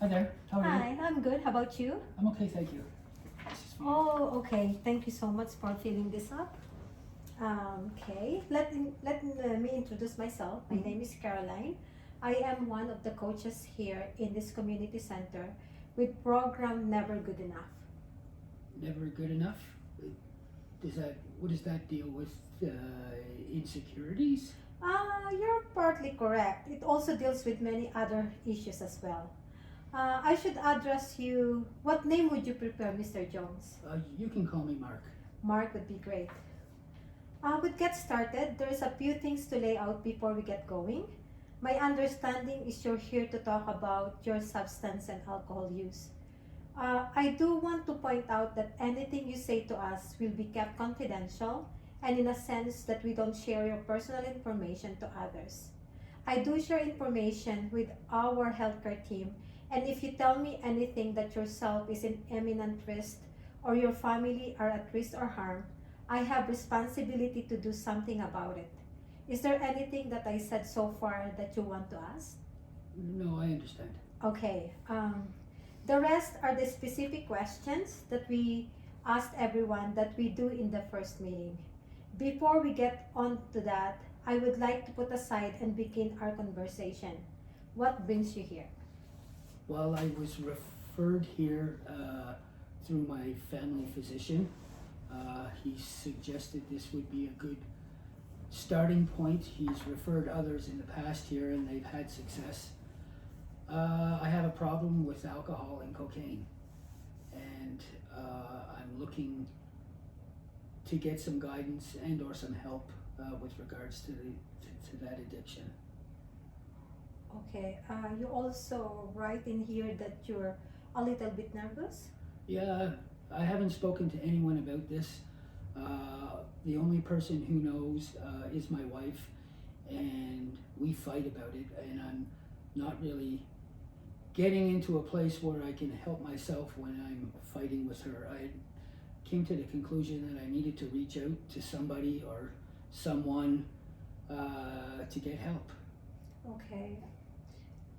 Hi there, how are you? Hi, I'm good. How about you? I'm okay, thank you. This is for you. Oh, okay. Thank you so much for filling this up. Okay, let me introduce myself. My name is Caroline. I am one of the coaches here in this community center with program Never Good Enough. Never good enough? What does that deal with insecurities? You're partly correct. It also deals with many other issues as well. I should address you. What name would you prefer, Mr. Jones? You can call me Mark. Mark would be great. We'll get started. There's a few things to lay out before we get going. My understanding is you're here to talk about your substance and alcohol use. I do want to point out that anything you say to us will be kept confidential and in a sense that we don't share your personal information to others. I do share information with our healthcare team, and if you tell me anything that yourself is in imminent risk or your family are at risk or harm, I have responsibility to do something about it. Is there anything that I said so far that you want to ask? No, I understand. Okay. The rest are the specific questions that we asked everyone that we do in the first meeting. Before we get on to that, I would like to put aside and begin our conversation. What brings you here? Well, I was referred here through my family physician. He suggested this would be a good starting point. He's referred others in the past here and they've had success. I have a problem with alcohol and cocaine, and I'm looking to get some guidance and or some help with regards to that addiction. Okay. You also write in here that you're a little bit nervous. Yeah, I haven't spoken to anyone about this. The only person who knows is my wife, and we fight about it, and I'm not really getting into a place where I can help myself when I'm fighting with her. I came to the conclusion that I needed to reach out to somebody or someone to get help. Okay.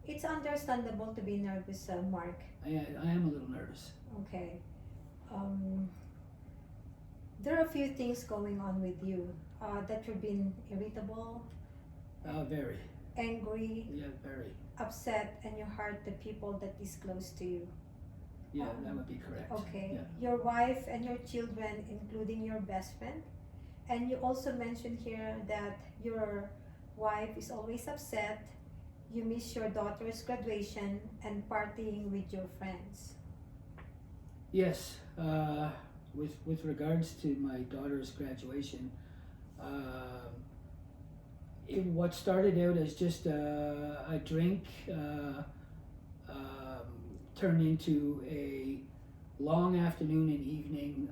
It's understandable to be nervous, Mark. I am a little nervous. Okay. Um, there are a few things going on with you that you've been irritable, Very. angry, Yeah, very. upset, and you hurt the people that is close to you. Yeah, that would be correct. Okay. Yeah. Your wife and your children, including your best friend. And you also mentioned here that your wife is always upset, you miss your daughter's graduation, and partying with your friends. Yes, with regards to my daughter's graduation, what started out as just a drink turned into a long afternoon and evening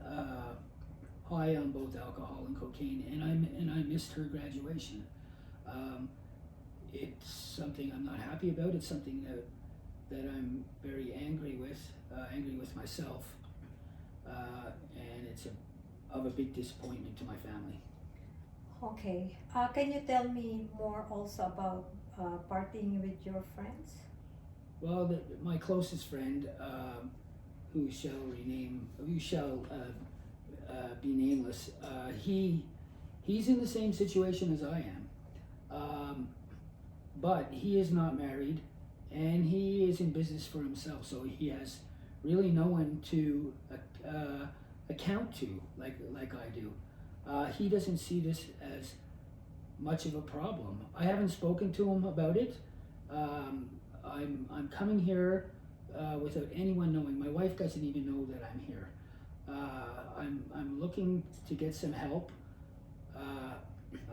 high on both alcohol and cocaine, and I missed her graduation. It's something I'm not happy about. It's something that I'm very angry with myself, and it's of a big disappointment to my family. Okay. Can you tell me more also about partying with your friends? Well, my closest friend, who shall be nameless, he's in the same situation as I am, but he is not married, and he is in business for himself, so he has really no one to account to like I do. He doesn't see this as much of a problem. I haven't spoken to him about it. I'm coming here without anyone knowing. My wife doesn't even know that I'm here. I'm looking to get some help.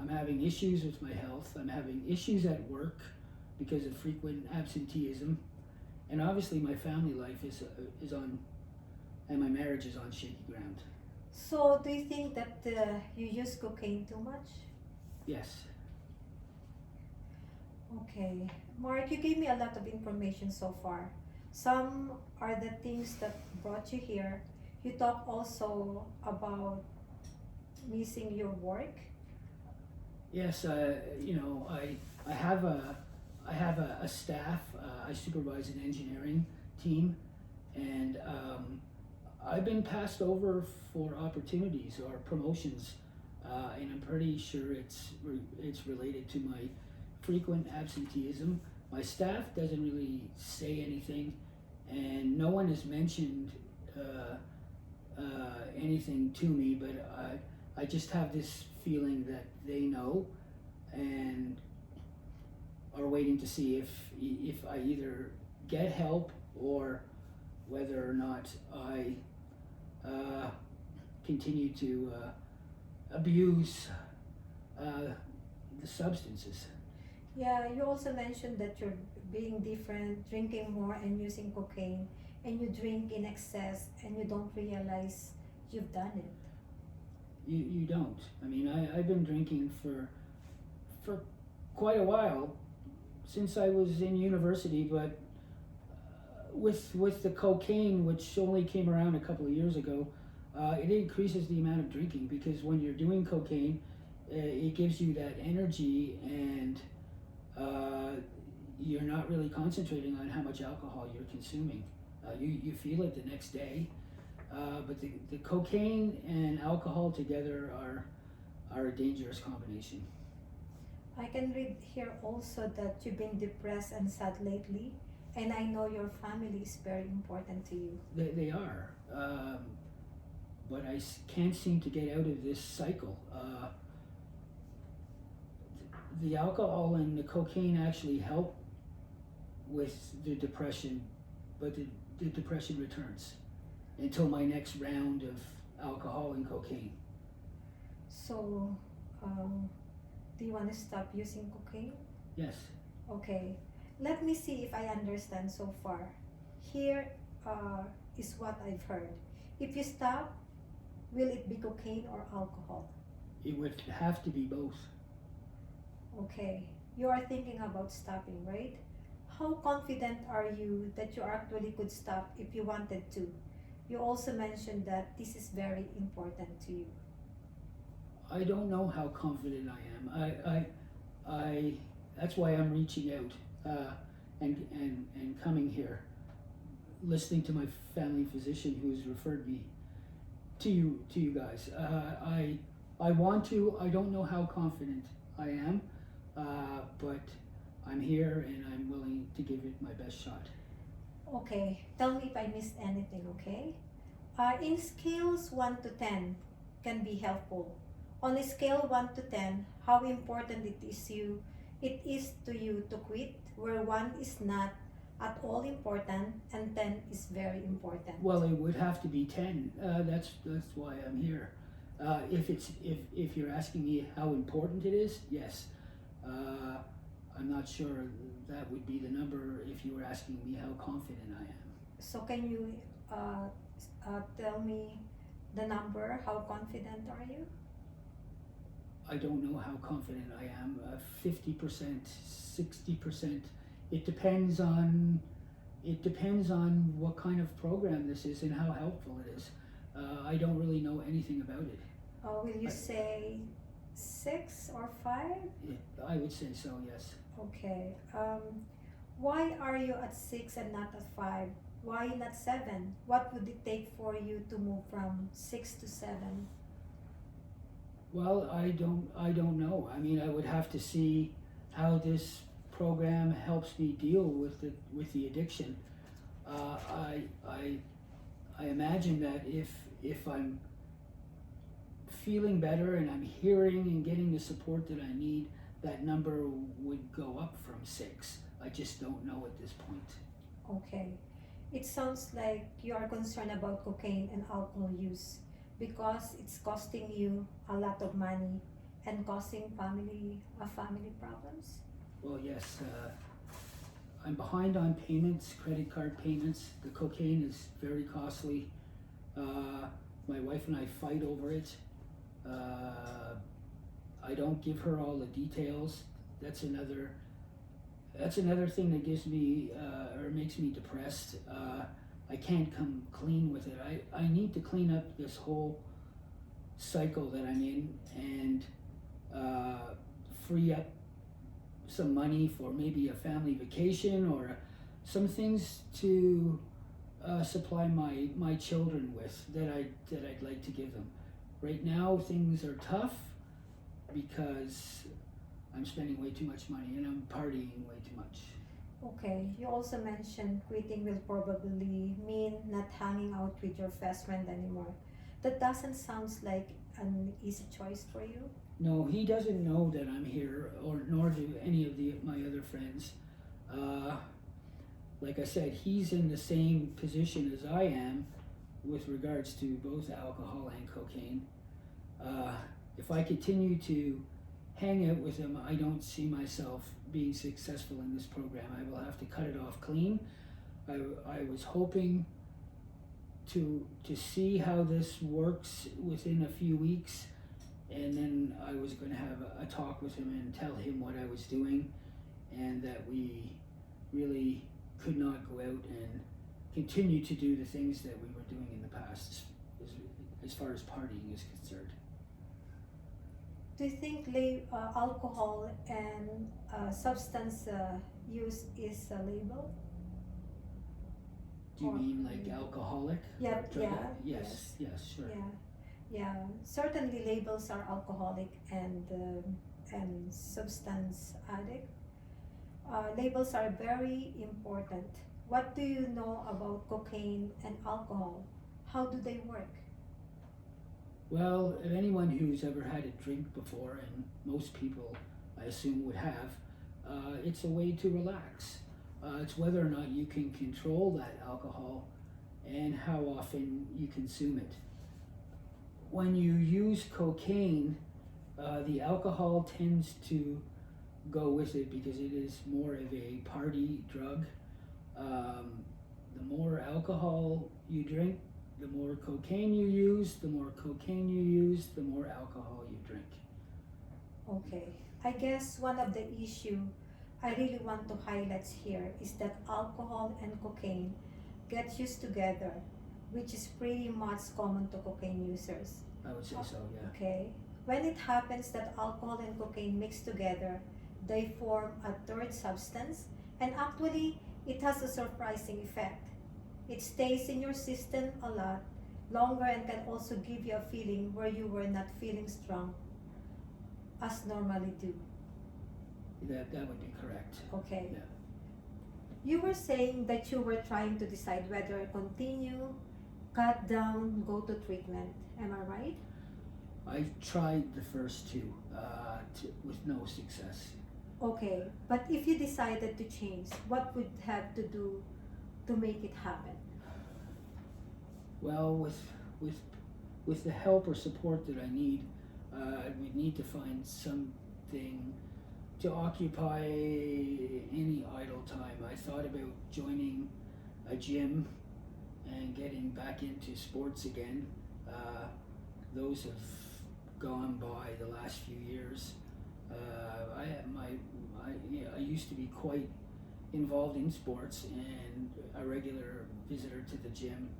I'm having issues with my health. I'm having issues at work because of frequent absenteeism, and obviously my family life is on, and my marriage is on shaky ground. So, do you think that you use cocaine too much? Yes. Okay. Mark, you gave me a lot of information so far. Some are the things that brought you here. You talk also about missing your work. Yes, I have a staff. I supervise in engineering, team, and I've been passed over for opportunities or promotions, and I'm pretty sure it's related to my frequent absenteeism. My staff doesn't really say anything, and no one has mentioned anything to me, but I just have this feeling that they know and are waiting to see if I either get help or whether or not I continue to abuse the substances. Yeah, you also mentioned that you're being different, drinking more and using cocaine, and you drink in excess and you don't realize you've done it. You don't. I mean, I've been drinking for quite a while, since I was in university, but with the cocaine, which only came around a couple of years ago, it increases the amount of drinking, because when you're doing cocaine, it gives you that energy, and you're not really concentrating on how much alcohol you're consuming. You feel it the next day, but the cocaine and alcohol together are a dangerous combination. I can read here also that you've been depressed and sad lately, and I know your family is very important to you. They are, but I can't seem to get out of this cycle. The alcohol and the cocaine actually help with the depression, but the depression returns until my next round of alcohol and cocaine. So, do you want to stop using cocaine? Yes. Okay, let me see if I understand so far. Here is what I've heard. If you stop, will it be cocaine or alcohol? It would have to be both. Okay, you are thinking about stopping, right? How confident are you that you actually could stop if you wanted to? You also mentioned that this is very important to you. I don't know how confident I am. I that's why I'm reaching out, and coming here, listening to my family physician who's referred me to you guys. I want to. I don't know how confident I am, but I'm here and I'm willing to give it my best shot. Okay, tell me if I missed anything, okay? In scales 1 to 10 can be helpful. On a scale 1 to 10, how important it is to you to quit, where 1 is not at all important and 10 is very important. Well, it would have to be 10. That's why I'm here. If you're asking me how important it is, yes. I'm not sure that would be the number if you were asking me how confident I am. So can you tell me the number? How confident are you? I don't know how confident I am. 50%, 60%. It depends on what kind of program this is and how helpful it is. I don't really know anything about it. Will you say 6 or 5? I would say so, yes. Okay. Why are you at 6 and not at 5? Why not 7? What would it take for you to move from 6 to 7? Well, I don't know. I mean, I would have to see how this program helps me deal with the addiction. I imagine that if I'm feeling better and I'm hearing and getting the support that I need, that number would go up from 6. I just don't know at this point. Okay. It sounds like you are concerned about cocaine and alcohol use because it's costing you a lot of money and causing family problems. Well, yes. I'm behind on payments, credit card payments. The cocaine is very costly. My wife and I fight over it. I don't give her all the details. That's another thing that gives me or makes me depressed. I can't come clean with it. I need to clean up this whole cycle that I'm in and free up some money for maybe a family vacation or some things to supply my children with that I'd like to give them. Right now things are tough because I'm spending way too much money and I'm partying way too much. Okay, you also mentioned quitting will probably mean not hanging out with your best friend anymore. That doesn't sound like an easy choice for you. No, he doesn't know that I'm here, or nor do any of my other friends. Like I said, he's in the same position as I am with regards to both alcohol and cocaine. If I continue to hang out with him, I don't see myself being successful in this program. I will have to cut it off clean. I was hoping to see how this works within a few weeks, and then I was going to have a talk with him and tell him what I was doing, and that we really could not go out and continue to do the things that we were doing in the past as far as partying is concerned. Do you think alcohol and substance use is a label? Do you Or- mean like alcoholic? Yeah, Drug- yeah, yes, sure. Yeah. Certainly labels are alcoholic and substance addict. Labels are very important. What do you know about cocaine and alcohol? How do they work? Well, if anyone who's ever had a drink before, and most people I assume would have, it's a way to relax. It's whether or not you can control that alcohol and how often you consume it. When you use cocaine, the alcohol tends to go with it because it is more of a party drug. The more alcohol you drink, the more cocaine you use, the more cocaine you use, the more alcohol you drink. Okay, I guess one of the issue I really want to highlight here is that alcohol and cocaine get used together, which is pretty much common to cocaine users. I would say so, yeah. Okay, when it happens that alcohol and cocaine mix together, they form a third substance, and actually it has a surprising effect. It stays in your system a lot longer and can also give you a feeling where you were not feeling strong as normally do. That would be correct. Okay. Yeah. You were saying that you were trying to decide whether continue, cut down, go to treatment. Am I right? I tried the first two with no success. Okay, but if you decided to change, what would have to do to make it happen? Well, with the help or support that I need, we'd need to find something to occupy any idle time. I thought about joining a gym and getting back into sports again. Those have gone by the last few years. I used to be quite involved in sports and a regular visitor to the gym.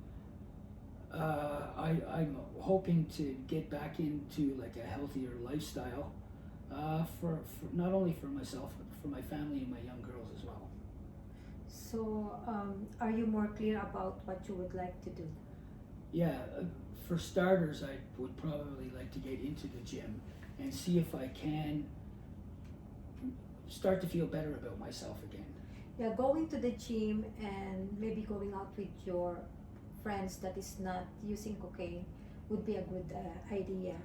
I'm hoping to get back into like a healthier lifestyle for not only for myself but for my family and my young girls as well. So, are you more clear about what you would like to do? Yeah, for starters, I would probably like to get into the gym and see if I can start to feel better about myself again. Yeah, going to the gym and maybe going out with your friends that is not using cocaine would be a good idea.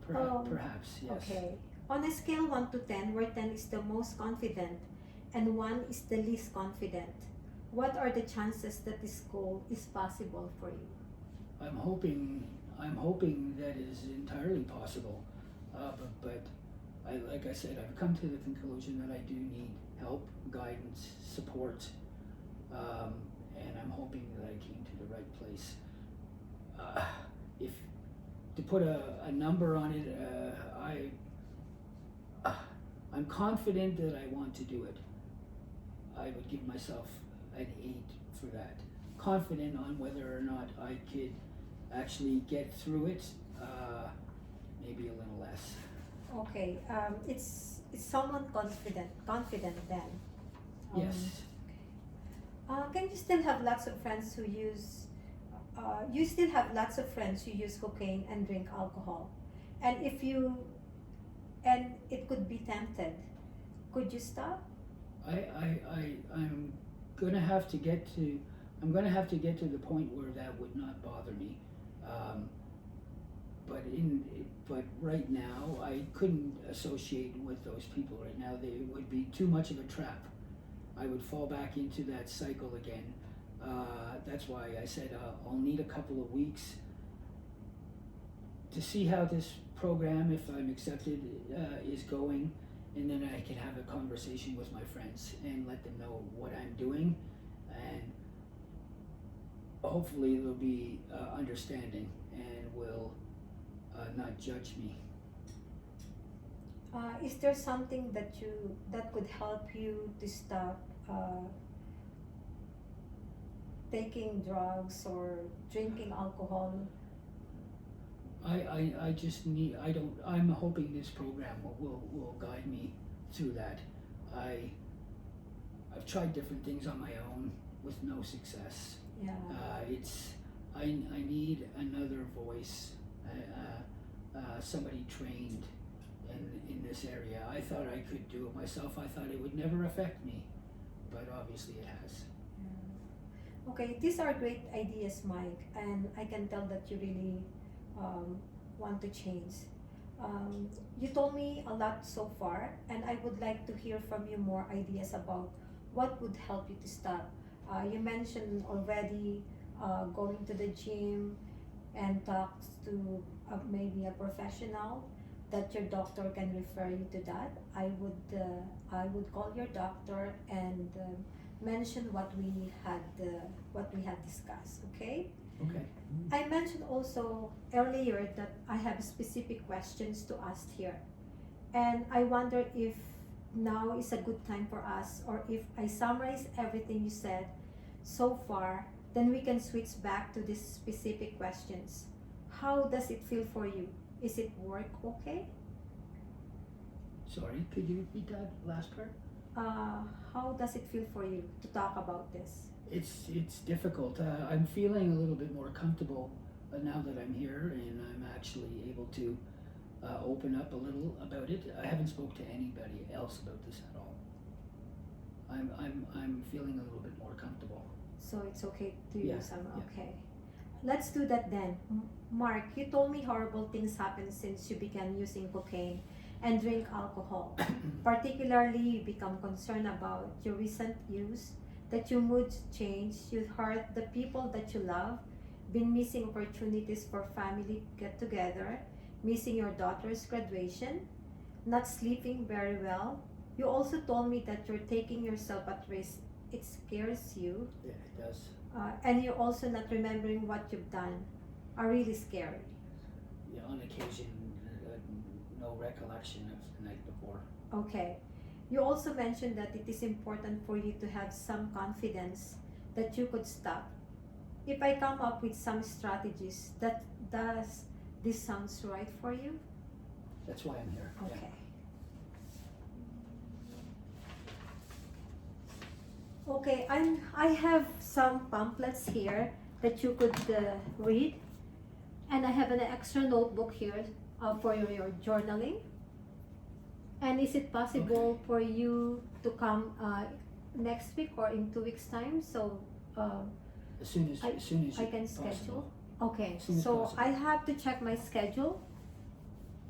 Perhaps, yes. Okay. On a scale 1 to 10, where 10 is the most confident and 1 is the least confident, what are the chances that this goal is possible for you? I'm hoping that is entirely possible, but like I said, I've come to the conclusion that I do need help, guidance, support, and I'm hoping that I came to the right place. If to put a number on it, I'm confident that I want to do it. I would give myself an 8 for that. Confident on whether or not I could actually get through it, maybe a little less. Okay, it's someone confident then. Yes. you still have lots of friends who use, you still have lots of friends who use cocaine and drink alcohol. And if you, and it could be tempted, could you stop? I'm gonna have to get to, I'm gonna have to get to the point where that would not bother me. But right now, I couldn't associate with those people right now. They would be too much of a trap. I would fall back into that cycle again. That's why I said I'll need a couple of weeks to see how this program, if I'm accepted, is going, and then I can have a conversation with my friends and let them know what I'm doing, and hopefully they'll be understanding and will not judge me. Is there something that could help you to stop taking drugs or drinking alcohol? I just need, I'm hoping this program will guide me through that. I've tried different things on my own with no success. Yeah. I need another voice, somebody trained in this area. I thought I could do it myself. I thought it would never affect me, but obviously it has. Yeah. Okay, these are great ideas, Mike, and I can tell that you really want to change. You told me a lot so far, and I would like to hear from you more ideas about what would help you to stop. You mentioned already going to the gym and talk to maybe a professional, that your doctor can refer you to that. I would call your doctor and mention what we had discussed. Okay. Okay. I mentioned also earlier that I have specific questions to ask here, and I wonder if now is a good time for us, or if I summarize everything you said so far, then we can switch back to these specific questions. How does it feel for you? Is it work okay? Sorry, could you repeat that last part? How does it feel for you to talk about this? It's difficult. I'm feeling a little bit more comfortable now that I'm here, and I'm actually able to open up a little about it. I haven't spoke to anybody else about this at all. I'm feeling a little bit more comfortable. So it's okay to Yeah, use some. yeah. Okay, let's do that then. Mark, you told me horrible things happened since you began using cocaine and drink alcohol. Particularly, you become concerned about your recent use, that your mood changed, you hurt the people that you love, been missing opportunities for family get-together, missing your daughter's graduation, not sleeping very well. You also told me that you're taking yourself at risk. It scares you. Yeah, it does. And you're also not remembering what you've done. Are really scary. Yeah, on occasion, no recollection of the night before. Okay. You also mentioned that it is important for you to have some confidence that you could stop. If I come up with some strategies, does this sounds right for you? That's why I'm here. Yeah. Okay. Okay, I have some pamphlets here that you could read, and I have an extra notebook here for your journaling. And is it possible for you to come next week or in 2 weeks' time? So As soon as I can possible. schedule. Okay, As soon as so possible. I have to check my schedule,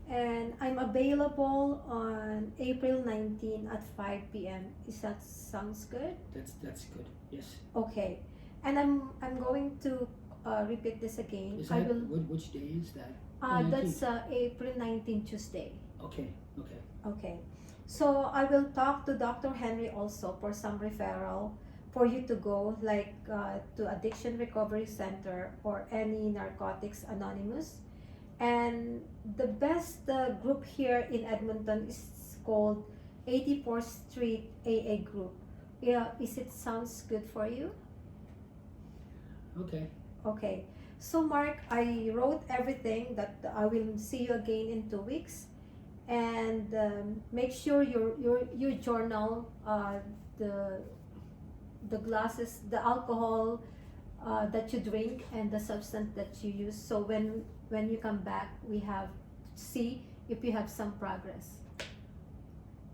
and I'm available on April 19 at 5 p.m. Is that sounds good? That's good. Yes. Okay, and I'm going to repeat this again. Is I that will. which day is that? That's April 19, Tuesday. Okay. Okay. Okay, so I will talk to Dr. Henry also for some referral for you to go, like to Addiction Recovery Center or any Narcotics Anonymous. And the best group here in Edmonton is called 84th Street AA Group. Yeah, is it sounds good for you? Okay. Okay, so Mark, I wrote everything that I will see you again in 2 weeks, and make sure your journal the the glasses, the alcohol that you drink and the substance that you use. So when you come back, we have to see if you have some progress.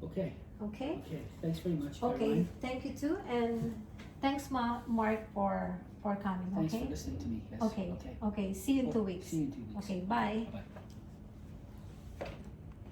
Okay. Okay? Okay. Thanks very much, Okay, Caroline. thank you too, and thanks Mark for coming, Thanks okay? for listening to me. Yes. Okay, Okay. okay, see you in 2 Oh, weeks. See you in 2 weeks. Okay, bye. Bye-bye.